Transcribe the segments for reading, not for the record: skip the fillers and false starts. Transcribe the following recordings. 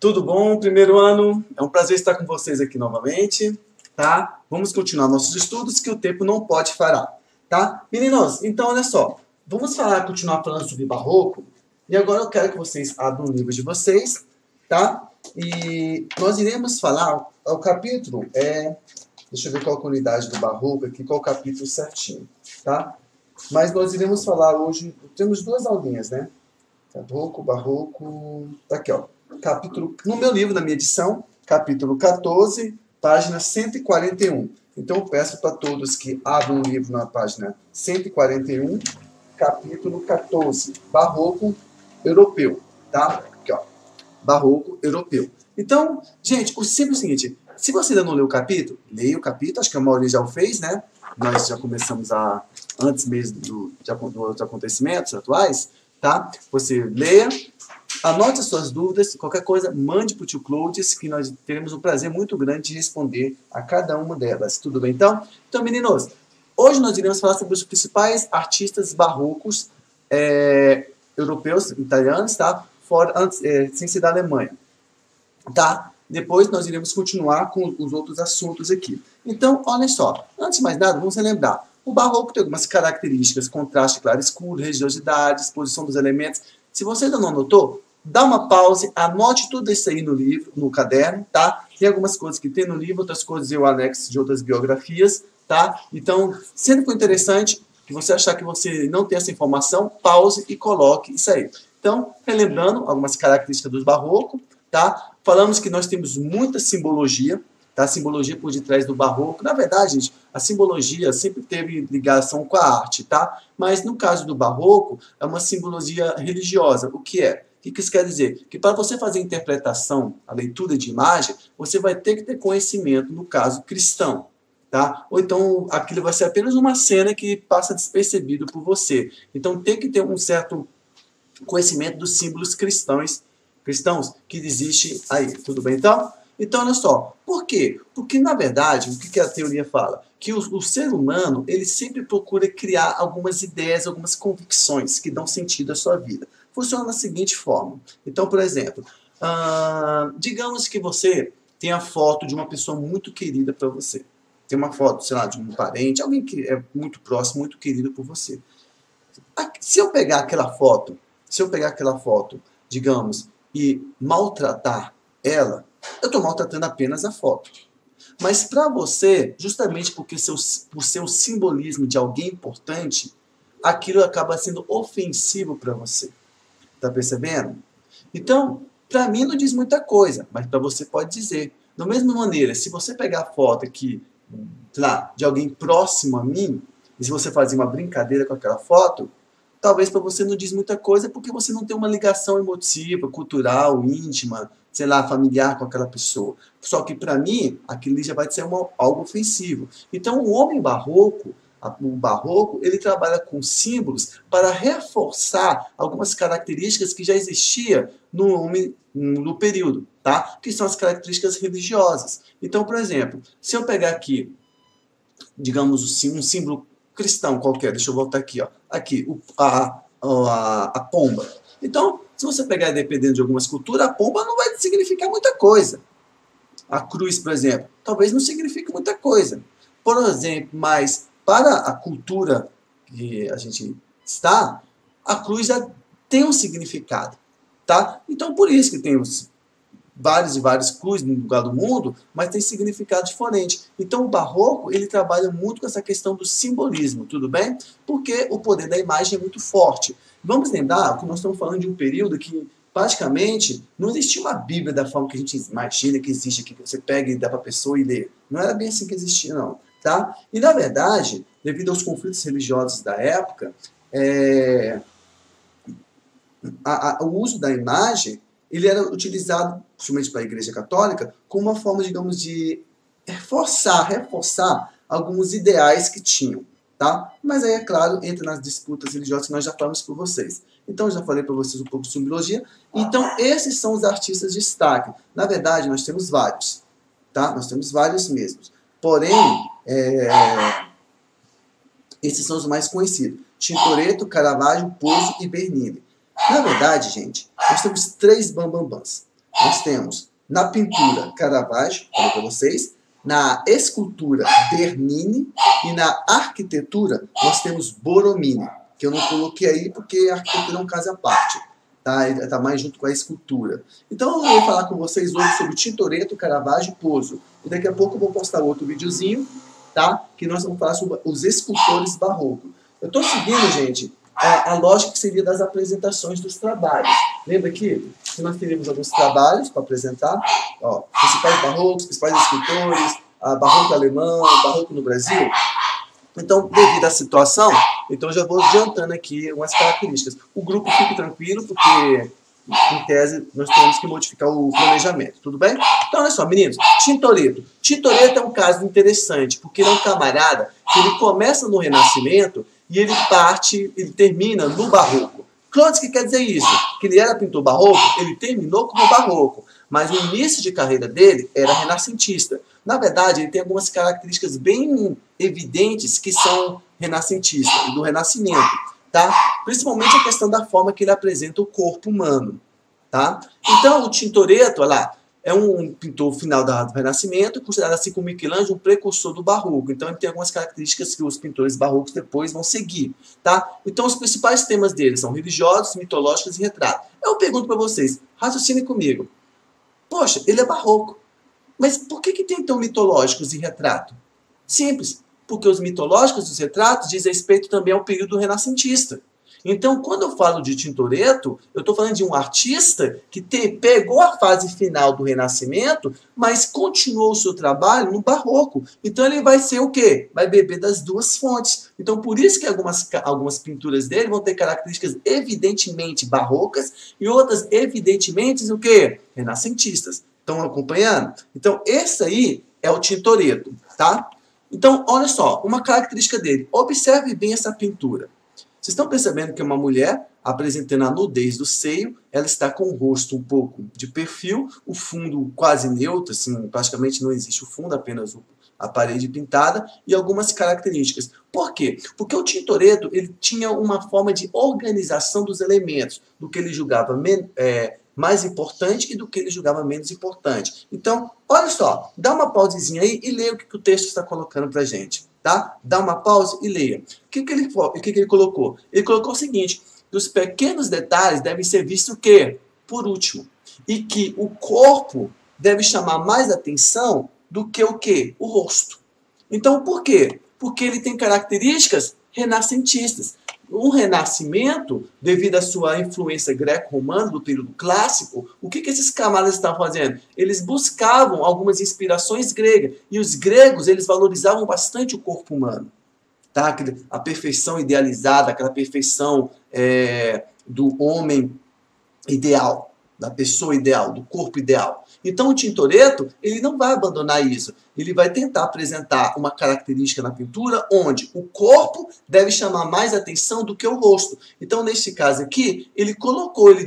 Tudo bom? Primeiro ano, é um prazer estar com vocês aqui novamente, tá? Vamos continuar nossos estudos que o tempo não pode parar, tá? Meninos, então olha só, continuar falando sobre barroco, e agora eu quero que vocês abram o livro de vocês, tá? E nós iremos falar, o capítulo deixa eu ver qual a unidade do barroco aqui, qual o capítulo certinho, tá? Mas nós iremos falar hoje, temos duas aulinhas, né? Barroco, tá aqui, ó. Capítulo, no meu livro, na minha edição, capítulo 14, página 141. Então, eu peço para todos que abram o livro na página 141, capítulo 14, Barroco Europeu, tá? Aqui, ó. Barroco Europeu. Então, gente, o simples é o seguinte, se você ainda não leu o capítulo, leia o capítulo, acho que a maioria já o fez, né? Nós já começamos antes mesmo dos acontecimentos atuais, tá? Você leia, anote as suas dúvidas, qualquer coisa, mande para o tio Cloudes, que nós teremos um prazer muito grande de responder a cada uma delas. Tudo bem, então? Então, meninos, hoje nós iremos falar sobre os principais artistas barrocos europeus, italianos, tá? Sem ser da Alemanha, tá? Depois nós iremos continuar com os outros assuntos aqui. Então, olha só, antes de mais nada, vamos relembrar. O barroco tem algumas características, contraste claro escuro, religiosidade, exposição dos elementos. Se você ainda não anotou, dá uma pausa, anote tudo isso aí no livro, no caderno, tá? Tem algumas coisas que tem no livro, outras coisas eu anexo de outras biografias, tá? Então, sempre foi interessante que você achar que você não tem essa informação, pause e coloque isso aí. Então, relembrando algumas características dos barrocos, tá? Falamos que nós temos muita simbologia, tá? Simbologia por detrás do barroco. Na verdade, gente, a simbologia sempre teve ligação com a arte, tá? Mas no caso do barroco, é uma simbologia religiosa. O que é? O que isso quer dizer? Que para você fazer a interpretação, a leitura de imagem, você vai ter que ter conhecimento, no caso, cristão, tá? Ou então aquilo vai ser apenas uma cena que passa despercebido por você. Então tem que ter um certo conhecimento dos símbolos cristãos que existe aí. Tudo bem, então? Então, olha só. Por quê? Porque, na verdade, o que a teoria fala? Que o ser humano, ele sempre procura criar algumas ideias, algumas convicções que dão sentido à sua vida. Funciona da seguinte forma. Então, por exemplo, digamos que você tem a foto de uma pessoa muito querida para você. Tem uma foto, sei lá, de um parente, alguém que é muito próximo, muito querido por você. Se eu pegar aquela foto, digamos, e maltratar ela, eu estou maltratando apenas a foto. Mas para você, justamente porque por ser o simbolismo de alguém importante, aquilo acaba sendo ofensivo para você. Tá percebendo? Então, para mim não diz muita coisa, mas para você pode dizer. Da mesma maneira, se você pegar a foto aqui, lá, de alguém próximo a mim, e se você fazer uma brincadeira com aquela foto, talvez para você não diz muita coisa porque você não tem uma ligação emotiva, cultural, íntima, sei lá, familiar com aquela pessoa. Só que para mim, aquilo já vai ser algo ofensivo. Então o homem barroco, ele trabalha com símbolos para reforçar algumas características que já existiam no homem no período, tá? Que são as características religiosas. Então, por exemplo, se eu pegar aqui, digamos assim, um símbolo cristão qualquer, deixa eu voltar aqui, ó. Aqui, a pomba. Então, se você pegar, dependendo de algumas culturas, a pomba não vai significar muita coisa. A cruz, por exemplo, talvez não signifique muita coisa. Por exemplo, mas para a cultura que a gente está, a cruz já tem um significado, tá? Então, por isso que tem vários e vários cruzes no lugar do mundo, mas tem significado diferente. Então o barroco, ele trabalha muito com essa questão do simbolismo, tudo bem? Porque o poder da imagem é muito forte. Vamos lembrar que nós estamos falando de um período que praticamente não existia uma Bíblia da forma que a gente imagina que existe aqui, que você pega e dá para a pessoa e lê. Não era bem assim que existia, não. Tá? E na verdade, devido aos conflitos religiosos da época, o uso da imagem ele era utilizado, principalmente para a Igreja Católica, como uma forma, digamos, de reforçar alguns ideais que tinham, tá? Mas aí, é claro, entra nas disputas religiosas que nós já falamos para vocês. Então, eu já falei para vocês um pouco de simbologia. Então, esses são os artistas de destaque. Na verdade, nós temos vários, tá? Nós temos vários mesmos. Porém, esses são os mais conhecidos. Tintoretto, Caravaggio, Pozzo e Bernini. Na verdade, gente, nós temos três bambambãs. nós temos na pintura Caravaggio, falei para vocês, na escultura Bernini e na arquitetura nós temos Borromini, que eu não coloquei aí porque a arquitetura é um caso à parte. Tá mais junto com a escultura. Então eu vou falar com vocês hoje sobre Tintoretto, Caravaggio e Pozzo. E daqui a pouco eu vou postar outro videozinho, tá? Que nós vamos falar sobre os escultores barrocos. Eu estou seguindo, gente, a lógica que seria das apresentações dos trabalhos. Lembra aqui que nós teríamos alguns trabalhos para apresentar? Ó, principais barrocos, principais escultores, barroco alemão, barroco no Brasil. Então, devido à situação, então já vou adiantando aqui umas características. O grupo fique tranquilo, porque, em tese, nós temos que modificar o planejamento, tudo bem? Então, olha só, meninos, Tintoretto. Tintoretto é um caso interessante, porque ele é um camarada que ele começa no Renascimento e ele termina no Barroco. Claude, o que quer dizer isso? Que ele era pintor barroco, ele terminou como barroco, mas o início de carreira dele era renascentista. Na verdade, ele tem algumas características bem evidentes que são renascentistas, do Renascimento, tá? Principalmente a questão da forma que ele apresenta o corpo humano, tá? Então, o Tintoretto, olha lá, é um pintor final do Renascimento, considerado assim como Michelangelo um precursor do Barroco. Então, ele tem algumas características que os pintores barrocos depois vão seguir, tá? Então, os principais temas dele são religiosos, mitológicos e retratos. Eu pergunto para vocês, raciocinem comigo. Poxa, ele é barroco. Mas por que tem então mitológicos e retrato? Simples, porque os mitológicos e os retratos dizem respeito também ao período renascentista. Então, quando eu falo de Tintoretto, eu estou falando de um artista que pegou a fase final do Renascimento, mas continuou o seu trabalho no Barroco. Então, ele vai ser o quê? Vai beber das duas fontes. Então, por isso que algumas pinturas dele vão ter características evidentemente barrocas e outras evidentemente o quê? Renascentistas. Estão acompanhando? Então, esse aí é o Tintoretto, tá? Então, olha só, uma característica dele. Observe bem essa pintura. Vocês estão percebendo que é uma mulher apresentando a nudez do seio, ela está com o rosto um pouco de perfil, o fundo quase neutro, assim, praticamente não existe o fundo, apenas a parede pintada, e algumas características. Por quê? Porque o Tintoretto ele tinha uma forma de organização dos elementos, do que ele julgava mais importante e do que ele julgava menos importante. Então, olha só, dá uma pausezinha aí e leia o que o texto está colocando para a gente. Tá? Dá uma pausa e leia. O que ele colocou? Ele colocou o seguinte, que os pequenos detalhes devem ser vistos o quê? Por último. E que o corpo deve chamar mais atenção do que o quê? O rosto. Então, por quê? Porque ele tem características renascentistas. O Renascimento, devido à sua influência greco-romana do período clássico, o que esses camaradas estavam fazendo? Eles buscavam algumas inspirações gregas. E os gregos, eles valorizavam bastante o corpo humano. Tá? A perfeição idealizada, aquela perfeição do homem ideal, da pessoa ideal, do corpo ideal. Então o Tintoretto, ele não vai abandonar isso. Ele vai tentar apresentar uma característica na pintura onde o corpo deve chamar mais atenção do que o rosto. Então, neste caso aqui, ele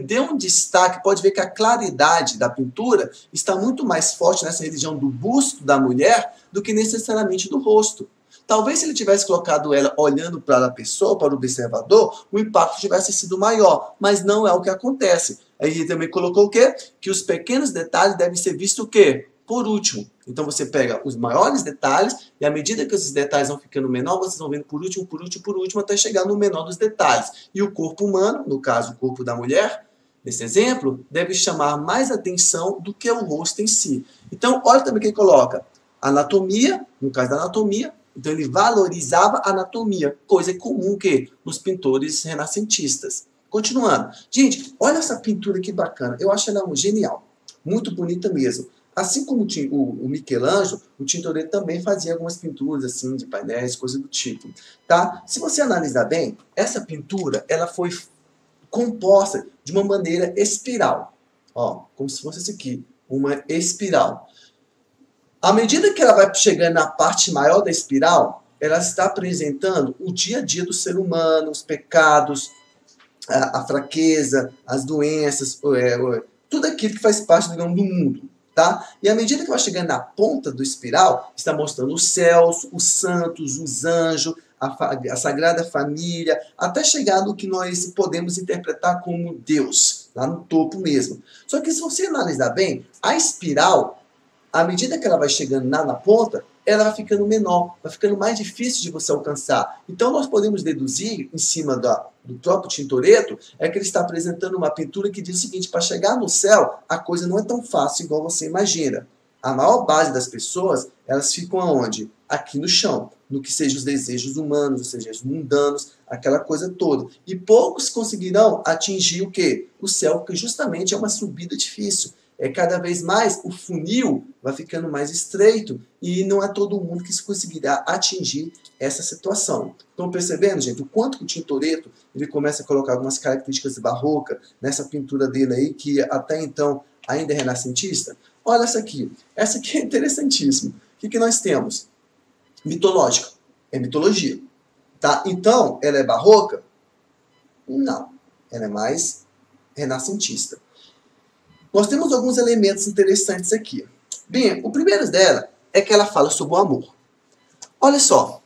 deu um destaque, pode ver que a claridade da pintura está muito mais forte nessa região do busto da mulher do que necessariamente do rosto. Talvez se ele tivesse colocado ela olhando para a pessoa, para o observador, o impacto tivesse sido maior, mas não é o que acontece. Aí ele também colocou o quê? Que os pequenos detalhes devem ser vistos o quê? Por último. Então você pega os maiores detalhes e à medida que esses detalhes vão ficando menor, vocês vão vendo por último, por último, por último, até chegar no menor dos detalhes. E o corpo humano, no caso o corpo da mulher, nesse exemplo, deve chamar mais atenção do que o rosto em si. Então olha também o que ele coloca. Anatomia, no caso da anatomia, então ele valorizava a anatomia, coisa comum que nos pintores renascentistas. Continuando. Gente, olha essa pintura que bacana. Eu acho ela genial. Muito bonita mesmo. Assim como o Michelangelo, o Tintoretto também fazia algumas pinturas assim de painéis, coisas do tipo. Tá? Se você analisar bem, essa pintura ela foi composta de uma maneira espiral. Ó, como se fosse isso aqui, uma espiral. À medida que ela vai chegando na parte maior da espiral, ela está apresentando o dia a dia do ser humano, os pecados, a fraqueza, as doenças, tudo aquilo que faz parte, digamos, do mundo. Tá? E à medida que vai chegando na ponta do espiral, está mostrando os céus, os santos, os anjos, a Sagrada Família, até chegar no que nós podemos interpretar como Deus, lá no topo mesmo. Só que se você analisar bem, a espiral, à medida que ela vai chegando lá na ponta, ela vai ficando menor, vai ficando mais difícil de você alcançar. Então nós podemos deduzir, em cima do próprio Tintoretto, é que ele está apresentando uma pintura que diz o seguinte: para chegar no céu, a coisa não é tão fácil igual você imagina. A maior base das pessoas, elas ficam aonde? Aqui no chão, no que sejam os desejos humanos, os desejos mundanos, aquela coisa toda. E poucos conseguirão atingir o quê? O céu, que justamente é uma subida difícil. Cada vez mais o funil vai ficando mais estreito e não é todo mundo que conseguirá atingir essa situação. Estão percebendo, gente, o quanto que o Tintoretto ele começa a colocar algumas características barrocas nessa pintura dele aí, que até então ainda é renascentista? Olha essa aqui. Essa aqui é interessantíssima. O que nós temos? Mitológica. É mitologia. Tá? Então, ela é barroca? Não. Ela é mais renascentista. Nós temos alguns elementos interessantes aqui. Bem, o primeiro dela é que ela fala sobre o amor. Olha só,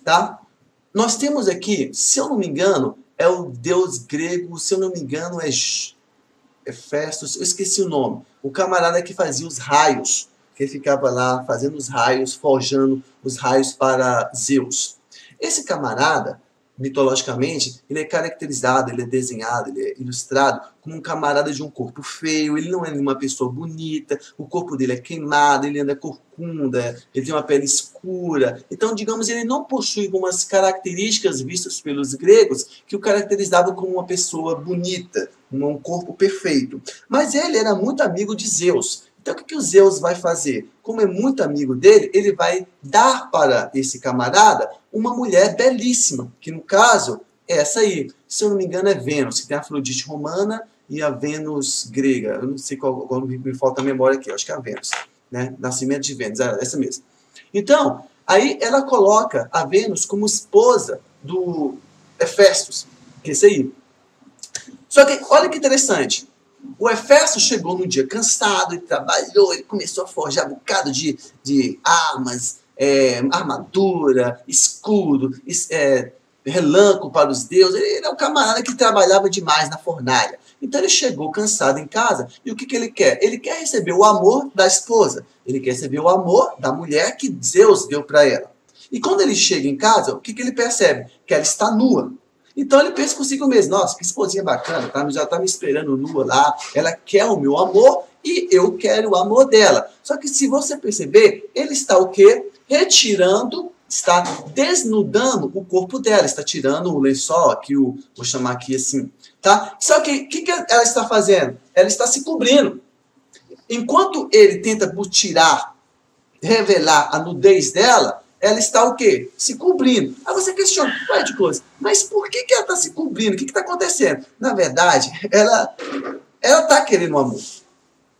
tá? Nós temos aqui, se eu não me engano, é o deus grego, se eu não me engano, é Hefestos, eu esqueci o nome. O camarada que fazia os raios, que ficava lá fazendo os raios, forjando os raios para Zeus. Esse camarada, mitologicamente, ele é caracterizado, ele é desenhado, ele é ilustrado como um camarada de um corpo feio, ele não é uma pessoa bonita, o corpo dele é queimado, ele anda corcunda, ele tem uma pele escura. Então, digamos, ele não possui algumas características vistas pelos gregos que o caracterizavam como uma pessoa bonita, um corpo perfeito. Mas ele era muito amigo de Zeus. Então, o que o Zeus vai fazer? Como é muito amigo dele, ele vai dar para esse camarada uma mulher belíssima, que no caso é essa aí. Se eu não me engano é Vênus, que tem a Afrodite romana e a Vênus grega. Eu não sei qual me falta a memória aqui, eu acho que é a Vênus, né? Nascimento de Vênus, é essa mesmo. Então, aí ela coloca a Vênus como esposa do Hefestos, que é esse aí. Só que, olha que interessante. O Hefesto chegou num dia cansado, ele trabalhou, ele começou a forjar um bocado de armas, armadura, escudo, relâmpago para os deuses. Ele é um camarada que trabalhava demais na fornalha. Então ele chegou cansado em casa, e o que ele quer? Ele quer receber o amor da esposa, ele quer receber o amor da mulher que Zeus deu para ela. E quando ele chega em casa, o que ele percebe? Que ela está nua. Então ele pensa consigo mesmo: nossa, que esposinha bacana, tá? Já está me esperando nua lá, ela quer o meu amor e eu quero o amor dela. Só que se você perceber, ele está o quê? Retirando, está desnudando o corpo dela, está tirando o lençol, aqui, vou chamar aqui assim, tá? Só que o que ela está fazendo? Ela está se cobrindo. Enquanto ele tenta tirar, revelar a nudez dela, ela está o quê? Se cobrindo. Aí você questiona: ué, de coisa, mas por que ela está se cobrindo? O que está acontecendo? Na verdade, ela está querendo o amor.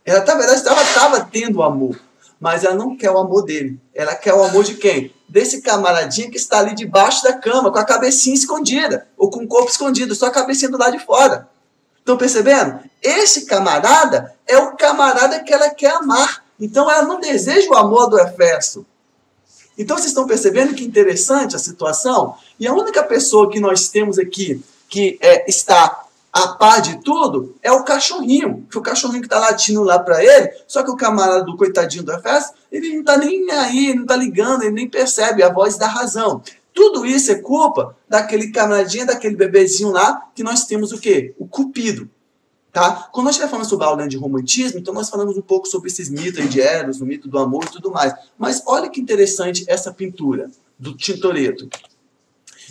Ela, na verdade, estava tendo amor. Mas ela não quer o amor dele. Ela quer o amor de quem? Desse camaradinho que está ali debaixo da cama, com a cabecinha escondida, ou com o corpo escondido, só a cabecinha do lado de fora. Estão percebendo? Esse camarada é o camarada que ela quer amar. Então ela não deseja o amor do Hefesto. Então vocês estão percebendo que interessante a situação? E a única pessoa que nós temos aqui que está a par de tudo é o cachorrinho. O cachorrinho que está latindo lá para ele, só que o camarada do coitadinho do Hefesto, ele não está nem aí, não está ligando, ele nem percebe a voz da razão. Tudo isso é culpa daquele camaradinho, daquele bebezinho lá, que nós temos o quê? O Cupido. Tá? Quando nós estiver falando sobre a aula de romantismo, então nós falamos um pouco sobre esses mitos aí de Eros, o mito do amor e tudo mais. Mas olha que interessante essa pintura do Tintoretto.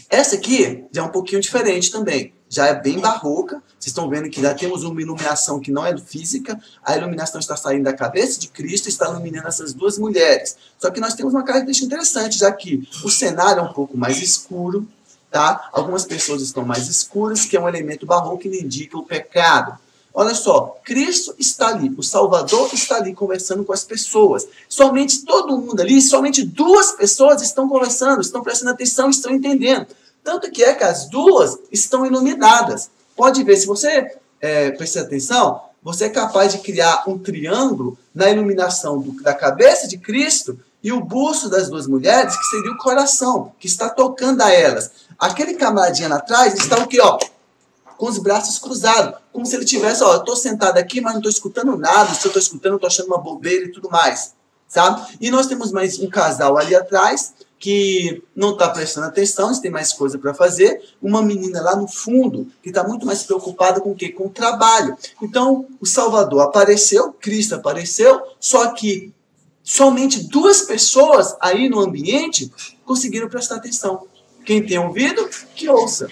Essa aqui já é um pouquinho diferente também. Já é bem barroca. Vocês estão vendo que já temos uma iluminação que não é física. A iluminação está saindo da cabeça de Cristo e está iluminando essas duas mulheres. Só que nós temos uma característica interessante, já que o cenário é um pouco mais escuro. Tá? Algumas pessoas estão mais escuras, que é um elemento barroco que indica o pecado. Olha só, Cristo está ali, o Salvador está ali conversando com as pessoas. Somente todo mundo ali, somente duas pessoas estão conversando, estão prestando atenção, estão entendendo. Tanto que as duas estão iluminadas. Pode ver, se você prestar atenção, você é capaz de criar um triângulo na iluminação da cabeça de Cristo e o busto das duas mulheres, que seria o coração, que está tocando a elas. Aquele camaradinha lá atrás está o quê, ó? Com os braços cruzados, como se ele tivesse, ó, eu estou sentado aqui, mas não estou escutando nada, se eu estou escutando, eu estou achando uma bobeira e tudo mais, sabe? E nós temos mais um casal ali atrás, que não está prestando atenção, eles têm mais coisa para fazer, uma menina lá no fundo, que está muito mais preocupada com o quê? Com o trabalho. Então, o Salvador apareceu, Cristo apareceu, só que somente duas pessoas aí no ambiente conseguiram prestar atenção. Quem tem ouvido, que ouça.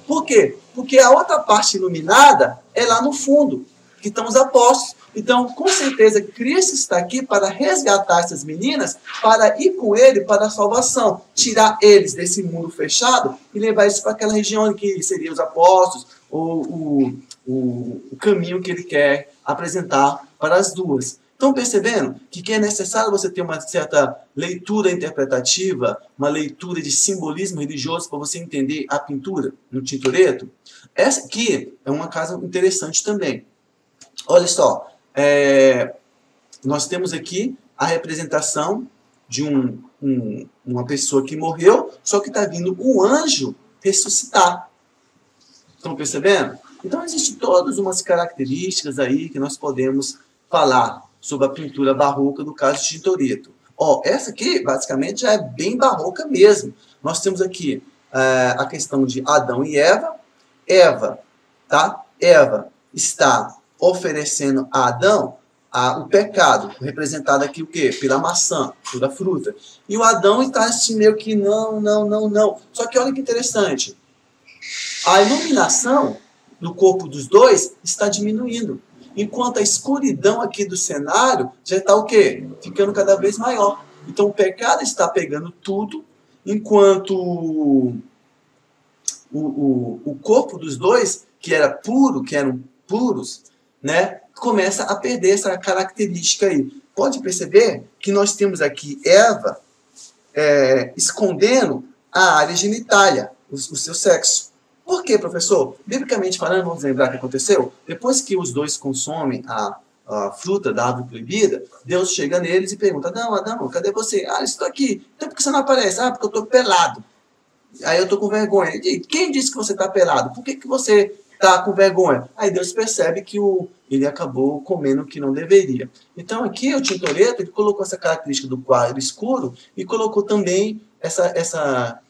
Por quê? Porque a outra parte iluminada é lá no fundo, que estão os apóstolos. Então, com certeza, Cristo está aqui para resgatar essas meninas, para ir com ele para a salvação, tirar eles desse mundo fechado e levar eles para aquela região que seriam os apóstolos, ou o caminho que ele quer apresentar para as duas. Estão percebendo que é necessário você ter uma certa leitura interpretativa, uma leitura de simbolismo religioso para você entender a pintura no Tintoretto? Essa aqui é uma casa interessante também. Olha só, nós temos aqui a representação de uma pessoa que morreu, só que está vindo um anjo ressuscitar. Estão percebendo? Então, existem todas umas características aí que nós podemos falar sobre a pintura barroca do caso de Tintoretto. Ó, essa aqui, basicamente, já é bem barroca mesmo. Nós temos aqui a questão de Adão e Eva. Eva está oferecendo a Adão o pecado, representado aqui o quê? Pela maçã, pela fruta. E o Adão está assim meio que não. Só que olha que interessante. A iluminação no corpo dos dois está diminuindo. Enquanto a escuridão aqui do cenário já está o quê? Ficando cada vez maior. Então o pecado está pegando tudo, enquanto o corpo dos dois, que era puro, que eram puros, né, começa a perder essa característica aí. Pode perceber que nós temos aqui Eva escondendo a área genitália, o seu sexo. Por quê, professor? Biblicamente falando, vamos lembrar o que aconteceu? Depois que os dois consomem a fruta da árvore proibida, Deus chega neles e pergunta: Adão, cadê você? Estou aqui. Então por que você não aparece? Porque eu estou pelado. Aí eu estou com vergonha. E quem disse que você está pelado? Por que você está com vergonha? Aí Deus percebe que ele acabou comendo o que não deveria. Então aqui o Tintoretto, ele colocou essa característica do quadro escuro e colocou também essa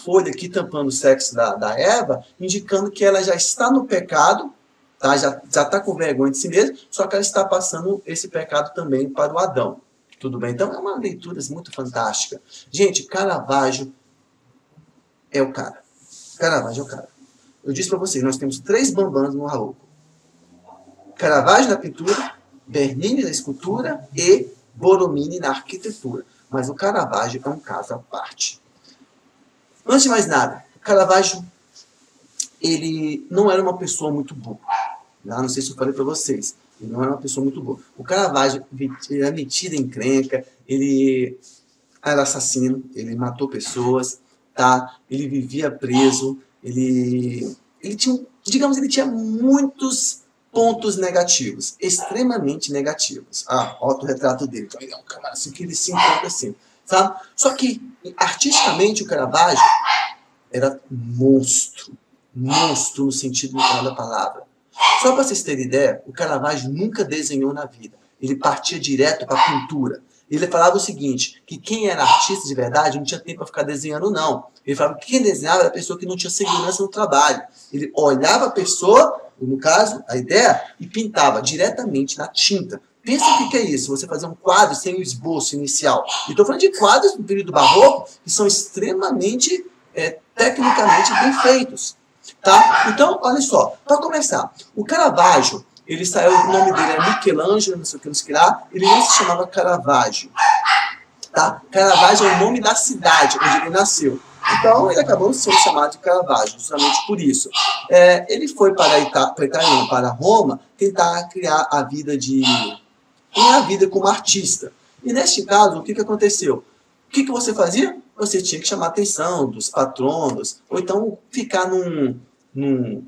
folha aqui tampando o sexo da Eva, indicando que ela já está no pecado, tá? já está com vergonha de si mesma, só que ela está passando esse pecado também para o Adão. Tudo bem? Então é uma leitura muito fantástica. Gente, Caravaggio é o cara. Caravaggio é o cara. Eu disse para vocês, nós temos 3 bambams no Barroco. Caravaggio na pintura, Bernini na escultura e Borromini na arquitetura. Mas o Caravaggio é um caso à parte. Antes de mais nada, o Caravaggio, ele não era uma pessoa muito boa. Não sei se eu falei para vocês. Ele não era uma pessoa muito boa. O Caravaggio era metido em encrenca, ele era assassino, ele matou pessoas, tá? Ele vivia preso, ele tinha, digamos, ele tinha muitos pontos negativos, extremamente negativos. Autorretrato dele. Então, ele é um cara assim que ele se encontra assim, sabe? Só que, artisticamente, o Caravaggio era monstro no sentido literal da palavra. Só para vocês terem ideia, o Caravaggio nunca desenhou na vida. Ele partia direto para a pintura. Ele falava o seguinte, que quem era artista de verdade não tinha tempo para ficar desenhando, não. Ele falava que quem desenhava era a pessoa que não tinha segurança no trabalho. Ele olhava a pessoa, no caso, a ideia, e pintava diretamente na tinta. Pensa o que é isso, você fazer um quadro sem o esboço inicial. E estou falando de quadros no período barroco que são extremamente, tecnicamente bem feitos. Tá? Então, olha só, para começar, o Caravaggio, ele saiu, o nome dele é Michelangelo, não sei o que lá, ele não se chamava Caravaggio. Tá? Caravaggio é o nome da cidade onde ele nasceu. Então, ele acabou sendo chamado de Caravaggio, justamente por isso. Ele foi para Roma tentar criar a vida como artista. E neste caso, o que aconteceu? O que você fazia? Você tinha que chamar a atenção dos patronos, ou então ficar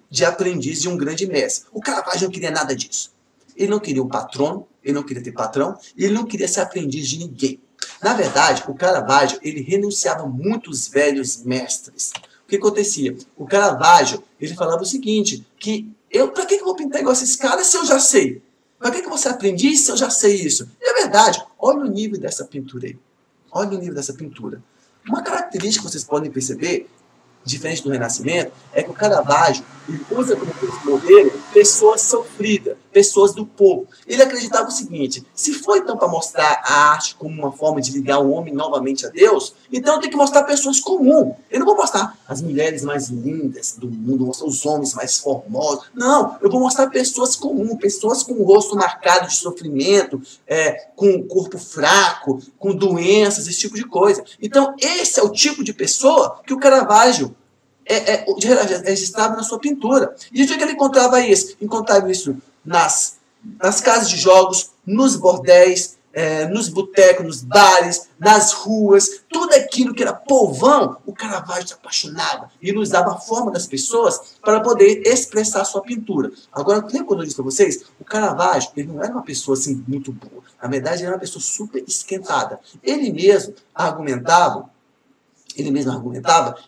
de aprendiz de um grande mestre. O Caravaggio não queria nada disso. Ele não queria um patrono, ele não queria ter patrão, e ele não queria ser aprendiz de ninguém. Na verdade, o Caravaggio, ele renunciava muitos velhos mestres. O que acontecia? O Caravaggio, ele falava o seguinte, que para que eu vou pintar igual esses caras se eu já sei? Para que você aprende se eu já sei isso? E é verdade, olha o nível dessa pintura aí. Olha o nível dessa pintura. Uma característica que vocês podem perceber, diferente do Renascimento, é que o Caravaggio ele usa como modelo pessoas sofridas, pessoas do povo. Ele acreditava o seguinte, se foi então para mostrar a arte como uma forma de ligar o homem novamente a Deus, então eu tenho que mostrar pessoas comuns. Eu não vou mostrar as mulheres mais lindas do mundo, mostrar os homens mais formosos. Não, eu vou mostrar pessoas comuns, pessoas com o rosto marcado de sofrimento, com o corpo fraco, com doenças, esse tipo de coisa. Então, esse é o tipo de pessoa que o Caravaggio registrava na sua pintura. E onde é que ele encontrava isso? Encontrava isso nas casas de jogos, nos bordéis, nos botecos, nos bares, nas ruas, tudo aquilo que era povão, o Caravaggio se apaixonava. E ele usava a forma das pessoas para poder expressar a sua pintura. Agora, lembra quando eu disse para vocês? O Caravaggio, ele não era uma pessoa assim muito boa. Na verdade, ele era uma pessoa super esquentada. Ele mesmo argumentava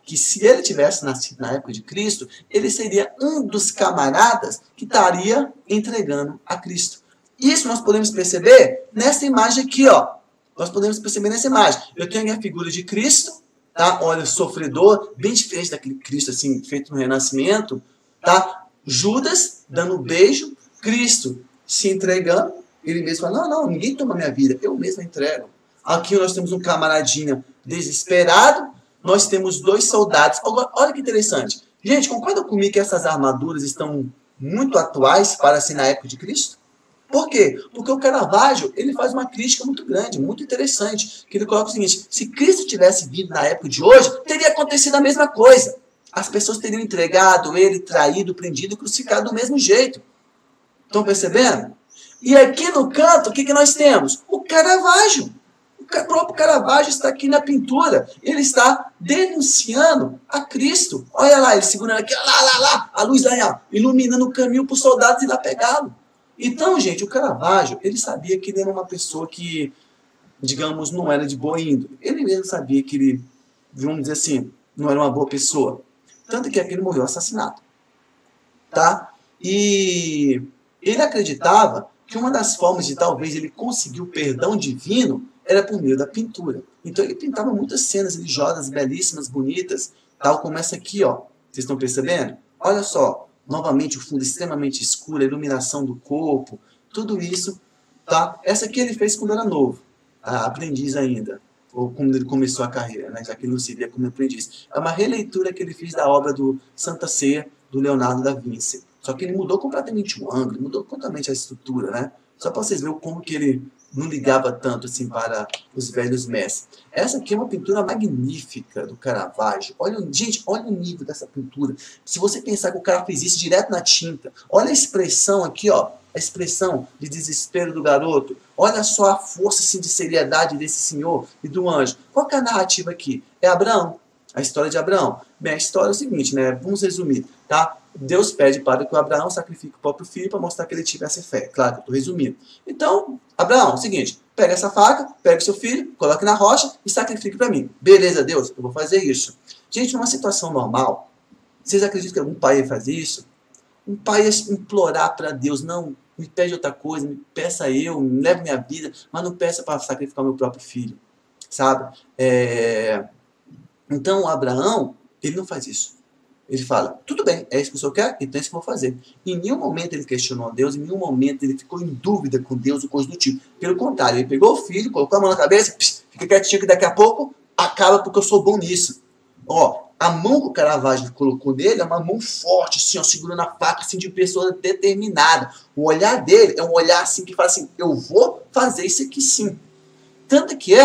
que se ele tivesse nascido na época de Cristo, ele seria um dos camaradas que estaria entregando a Cristo. Isso nós podemos perceber nessa imagem aqui, ó. Nós podemos perceber nessa imagem. Eu tenho aqui a figura de Cristo, tá? Olha, sofredor, bem diferente daquele Cristo assim feito no Renascimento, tá? Judas dando um beijo, Cristo se entregando, ele mesmo fala: não, ninguém toma minha vida, eu mesmo entrego. Aqui nós temos um camaradinha desesperado, nós temos dois soldados. Agora, olha que interessante. Gente, concorda comigo que essas armaduras estão muito atuais para ser na época de Cristo? Por quê? Porque o Caravaggio, ele faz uma crítica muito grande, muito interessante, que ele coloca o seguinte: se Cristo tivesse vindo na época de hoje, teria acontecido a mesma coisa. As pessoas teriam entregado ele, traído, prendido, crucificado do mesmo jeito. Estão percebendo? E aqui no canto, o que nós temos? O Caravaggio. O próprio Caravaggio está aqui na pintura. Ele está denunciando a Cristo. Olha lá, ele segurando aqui, lá, a luz lá, iluminando o caminho para os soldados ir lá pegá-lo. Então, gente, o Caravaggio, ele sabia que ele era uma pessoa que, digamos, não era de boa índole. Ele mesmo sabia que ele, vamos dizer assim, não era uma boa pessoa. Tanto que aquele morreu assassinado. Tá? E ele acreditava que uma das formas de talvez ele conseguir o perdão divino era por meio da pintura. Então ele pintava muitas cenas religiosas belíssimas, bonitas, tal como essa aqui, ó. Vocês estão percebendo? Olha só, novamente o fundo extremamente escuro, a iluminação do corpo, tudo isso, tá? Essa aqui ele fez quando era novo, aprendiz ainda, ou quando ele começou a carreira, né? Já que ele não se via como aprendiz. É uma releitura que ele fez da obra do Santa Ceia, do Leonardo da Vinci. Só que ele mudou completamente o ângulo, mudou completamente a estrutura, né? Só para vocês verem como que ele não ligava tanto assim para os velhos mestres. Essa aqui é uma pintura magnífica do Caravaggio. Gente, olha o nível dessa pintura. Se você pensar que o cara fez isso direto na tinta, olha a expressão aqui, ó, a expressão de desespero do garoto. Olha só a força assim, de seriedade desse senhor e do anjo. Qual que é a narrativa aqui? É Abraão. A história de Abraão. Bem, a história é o seguinte, né? Vamos resumir, tá? Deus pede para que o Abraão sacrifique o próprio filho para mostrar que ele tivesse fé. Claro, eu estou resumindo. Então, Abraão, é o seguinte, pega essa faca, pega o seu filho, coloque na rocha e sacrifique para mim. Beleza, Deus, eu vou fazer isso. Gente, numa situação normal, vocês acreditam que algum pai ia fazer isso? Um pai ia implorar para Deus: não, me pede outra coisa, me peça eu, me leve minha vida, mas não peça para sacrificar o meu próprio filho. Sabe? Então, Abraão, ele não faz isso. Ele fala: tudo bem, é isso que o senhor quer? Então é isso que eu vou fazer. Em nenhum momento ele questionou a Deus, em nenhum momento ele ficou em dúvida com Deus ou coisa do tipo. Pelo contrário, ele pegou o filho, colocou a mão na cabeça, fica quietinho que daqui a pouco acaba porque eu sou bom nisso. Ó, a mão que o Caravaggio colocou nele é uma mão forte, assim, ó, segurando a faca, assim, de pessoa determinada. O olhar dele é um olhar assim que fala assim: eu vou fazer isso aqui sim. Tanto que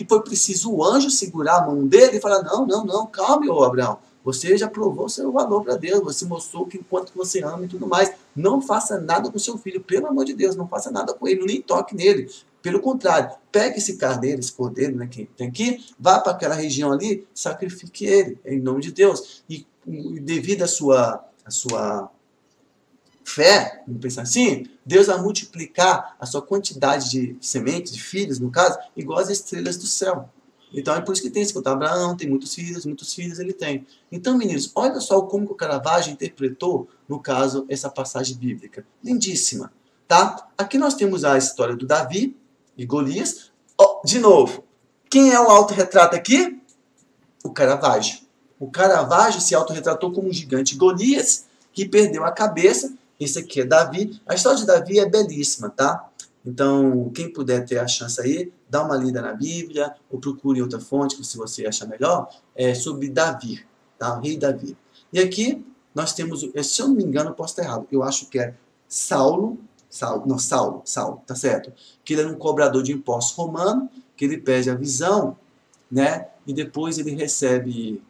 foi preciso o anjo segurar a mão dele e falar: não, calme, ô Abraão. Você já provou seu valor para Deus, você mostrou que quanto você ama e tudo mais. Não faça nada com seu filho, pelo amor de Deus, não faça nada com ele, nem toque nele. Pelo contrário, pegue esse carneiro, esse cordeiro, né, que tem aqui, vá para aquela região ali, sacrifique ele, em nome de Deus. E devido à sua Fé, vamos pensar assim, Deus vai multiplicar a sua quantidade de sementes, de filhos, no caso, igual as estrelas do céu. Então é por isso que tem esse conto. Abraão tem muitos filhos ele tem. Então, meninos, olha só como que o Caravaggio interpretou, no caso, essa passagem bíblica. Lindíssima, tá? Aqui nós temos a história do Davi e Golias. Oh, de novo, quem é o autorretrato aqui? O Caravaggio. O Caravaggio se autorretratou como um gigante Golias, que perdeu a cabeça. Esse aqui é Davi. A história de Davi é belíssima, tá? Então, quem puder ter a chance aí, dá uma lida na Bíblia, ou procure outra fonte, se você achar melhor, sobre Davi, tá? O rei Davi. E aqui, nós temos, se eu não me engano, eu posso estar errado, eu acho que é Saulo, tá certo? Que ele era um cobrador de impostos romano, que ele perde a visão, né? E depois ele recebe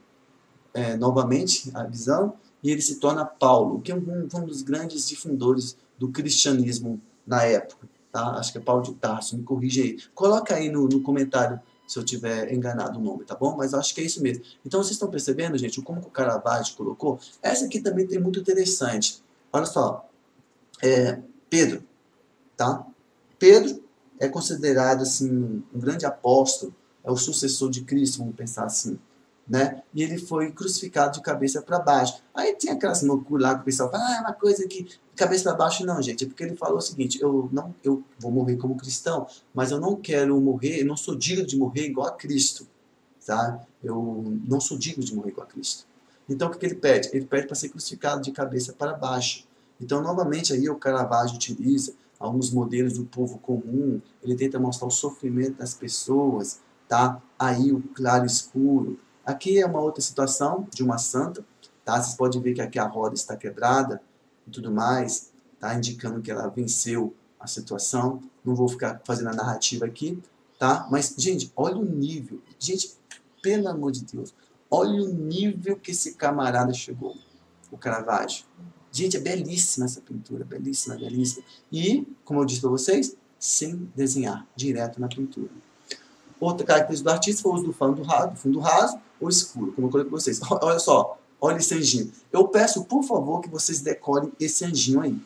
novamente a visão, e ele se torna Paulo, que é um dos grandes difundores do cristianismo na época. Tá? Acho que é Paulo de Tarso, me corrige aí. Coloca aí no comentário se eu tiver enganado o nome, tá bom? Mas eu acho que é isso mesmo. Então vocês estão percebendo, gente, como o Caravaggio colocou? Essa aqui também tem muito interessante. Olha só, Pedro, tá? Pedro é considerado assim um grande apóstolo, é o sucessor de Cristo, vamos pensar assim. Né? E ele foi crucificado de cabeça para baixo. Aí tem aquelas loucuras lá que o pessoal fala, é uma coisa que cabeça para baixo. Não, gente, é porque ele falou o seguinte, eu vou morrer como cristão, mas eu não quero morrer, eu não sou digno de morrer igual a Cristo, tá? Eu não sou digno de morrer igual a Cristo. Então o que ele pede? Ele pede para ser crucificado de cabeça para baixo. Então novamente aí o Caravaggio utiliza alguns modelos do povo comum, ele tenta mostrar o sofrimento das pessoas, tá? Aí o claro e escuro. Aqui é uma outra situação de uma santa, tá? Vocês podem ver que aqui a roda está quebrada e tudo mais, tá? Indicando que ela venceu a situação. Não vou ficar fazendo a narrativa aqui, tá? Mas, gente, olha o nível. Gente, pelo amor de Deus, olha o nível que esse camarada chegou, o Caravaggio. Gente, é belíssima essa pintura, belíssima, belíssima. E, como eu disse para vocês, sem desenhar, direto na pintura. Outra característica do artista foi o uso do fundo raso ou escuro, como eu coloquei para vocês. Olha só, olha esse anjinho. Eu peço, por favor, que vocês decorem esse anjinho aí,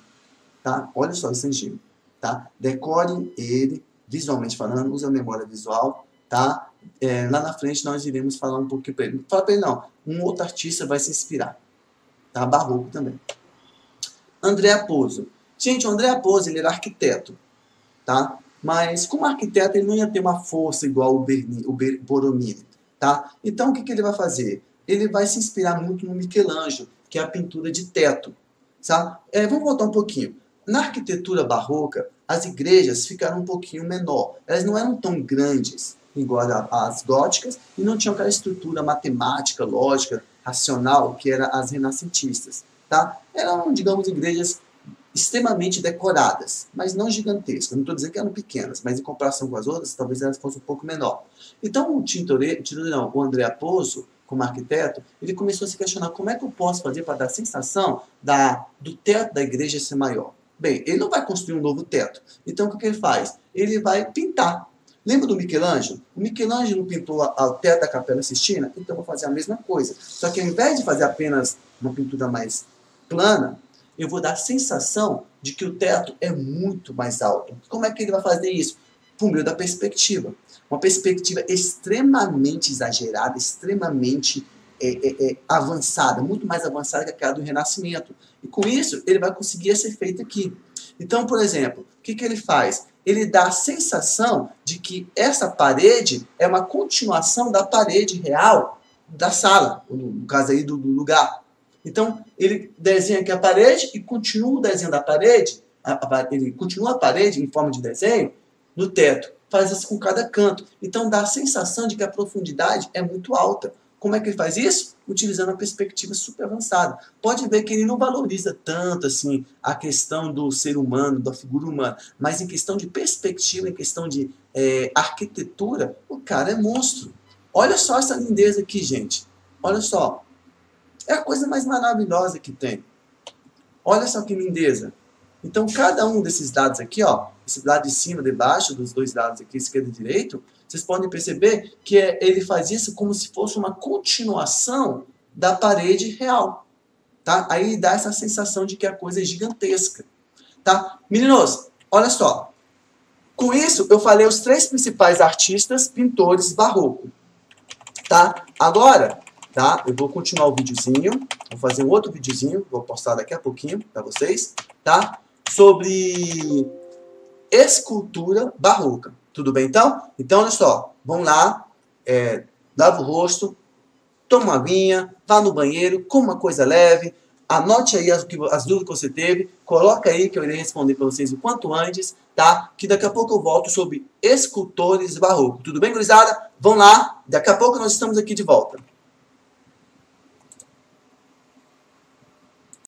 tá? Olha só esse anjinho, tá? Decorem ele, visualmente falando, use a memória visual, tá? Lá na frente nós iremos falar um pouquinho para ele. Fala para ele, não, um outro artista vai se inspirar, tá? Barroco também. André Apozzo. Gente, o André Apozzo, ele era arquiteto, tá? Mas como arquiteto ele não ia ter uma força igual o Borromini, tá? Então o que ele vai fazer? Ele vai se inspirar muito no Michelangelo, que é a pintura de teto, tá? Vamos voltar um pouquinho. Na arquitetura barroca, as igrejas ficaram um pouquinho menor. Elas não eram tão grandes igual as góticas e não tinham aquela estrutura matemática, lógica, racional que era as renascentistas, tá? Eram, digamos, igrejas extremamente decoradas, mas não gigantescas. Não estou dizendo que eram pequenas, mas em comparação com as outras, talvez elas fossem um pouco menor. Então, o André Apozzo, como arquiteto, ele começou a se questionar como é que eu posso fazer para dar a sensação do teto da igreja ser maior. Bem, ele não vai construir um novo teto. Então, o que ele faz? Ele vai pintar. Lembra do Michelangelo? O Michelangelo pintou o teto da Capela Sistina? Então, eu vou fazer a mesma coisa. Só que ao invés de fazer apenas uma pintura mais plana, eu vou dar a sensação de que o teto é muito mais alto. Como é que ele vai fazer isso? Por meio da perspectiva. Uma perspectiva extremamente exagerada, extremamente avançada, muito mais avançada que aquela do Renascimento. E com isso, ele vai conseguir esse efeito aqui. Então, por exemplo, o que ele faz? Ele dá a sensação de que essa parede é uma continuação da parede real da sala, no caso aí do lugar. Então, ele desenha aqui a parede e continua o desenho da parede, ele continua a parede em forma de desenho no teto, faz isso com cada canto. Então, dá a sensação de que a profundidade é muito alta. Como é que ele faz isso? Utilizando a perspectiva super avançada. Pode ver que ele não valoriza tanto assim a questão do ser humano, da figura humana, mas em questão de perspectiva, em questão de arquitetura, o cara é monstro. Olha só essa lindeza aqui, gente. Olha só. É a coisa mais maravilhosa que tem. Olha só que lindeza. Então, cada um desses lados aqui, ó, esse lado de cima, de baixo, dos dois lados aqui, esquerdo e direito, vocês podem perceber que ele faz isso como se fosse uma continuação da parede real. tá? Aí dá essa sensação de que a coisa é gigantesca, tá? Meninos, olha só. Com isso, eu falei os 3 principais artistas, pintores barroco, tá? Agora, tá? Eu vou continuar o videozinho, vou fazer um outro videozinho, vou postar daqui a pouquinho para vocês, tá? Sobre escultura barroca. Tudo bem, então? Então, olha só, vamos lá, lava o rosto, toma uma aguinha, vá no banheiro, coma uma coisa leve, anote aí as dúvidas que você teve, coloca aí que eu irei responder para vocês o quanto antes, tá? Que daqui a pouco eu volto sobre escultores barrocos. Tudo bem, gurizada? Vão lá, daqui a pouco nós estamos aqui de volta.